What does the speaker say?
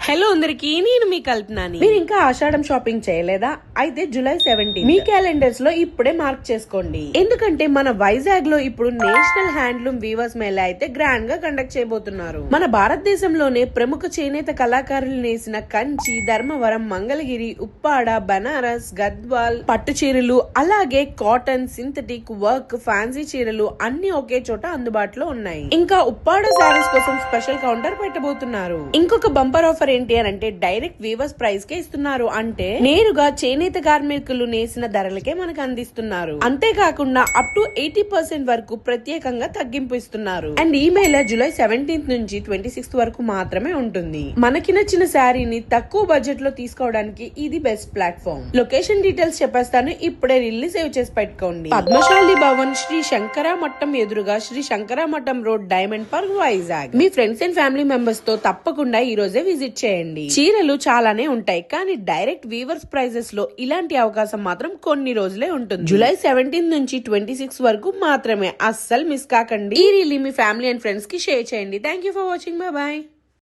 Hello అందరికి, నేను మీ కల్పనాని. మీరు ఇంకా ఆషాఢం షాపింగ్ చేయలేదా? అయితే జూలై 17 మీ క్యాలెండర్స్ లో ఇప్పుడే మార్క్ చేసుకోండి. ఎందుకంటే మన వైజాగ్ లో ఇప్పుడు నేషనల్ హ్యాండ్లూమ్ వీవర్స్ మేళా అయితే గ్రాండ్ గా కండక్ట్ చేయబోతున్నారు. మన భారతదేశంలోనే ప్రముఖ చేనేత కళాకారులు నేసిన కంచి, ధర్మవరం, మంగళగిరి, ఉప్పాడ, బనారస్, గద్వాల్ పట్టు చీరలు, అలాగే కాటన్, సింథటిక్, వర్క్, ఫ్యాన్సీ చీరలు అన్ని ఒకే చోట అందుబాటులో ఉన్నాయి. ఇంకా ఉప్పాడ శారీస్ కోసం స్పెషల్ కౌంటర్ పెట్టబోతున్నారు. ఇంకొక బంపర్ ఆఫర్ ఏంటి అని అంటే డైరెక్ట్ వీవర్స్ ప్రైస్ కే ఇస్తున్నారు. అంటే నేరుగా చేనేత కార్మికులు నేసిన ధరలకే మనకు అందిస్తున్నారు. అంతేకాకుండా అప్ టు 80% వరకు ప్రత్యేకంగా తగ్గింపు ఇస్తున్నారు. అండ్ ఈ మేళ జూలై 17 నుంచి 26 వరకు మాత్రమే ఉంటుంది. మనకి నచ్చిన శారీని తక్కువ బడ్జెట్ లో తీసుకోవడానికి ఇది బెస్ట్ ప్లాట్ఫామ్. లొకేషన్ డీటెయిల్స్ చెప్పేస్తాను, ఇప్పుడే రిలీజ్ సేవ్ చేసి పెట్టుకోండి. పద్మశాలి భవన్, శ్రీ శంకర మఠం ఎదురుగా, శ్రీ శంకర మఠం road, diamond park, Vizag. Me friends and family members తో తప్పకుండా ఈ రోజే విజిట్ చేయండి. చీరలు చాలానే ఉంటాయి, కానీ డైరెక్ట్ వీవర్స్ ప్రైజెస్ లో ఇలాంటి అవకాశం మాత్రం కొన్ని రోజులే ఉంటుంది. జూలై 17 నుంచి 26 వరకు మాత్రమే. అస్సలు మిస్ కాకండి. ఈ రీల్ మీ ఫ్యామిలీ అండ్ ఫ్రెండ్స్ కి షేర్ చేయండి. Thank you for watching. Bye.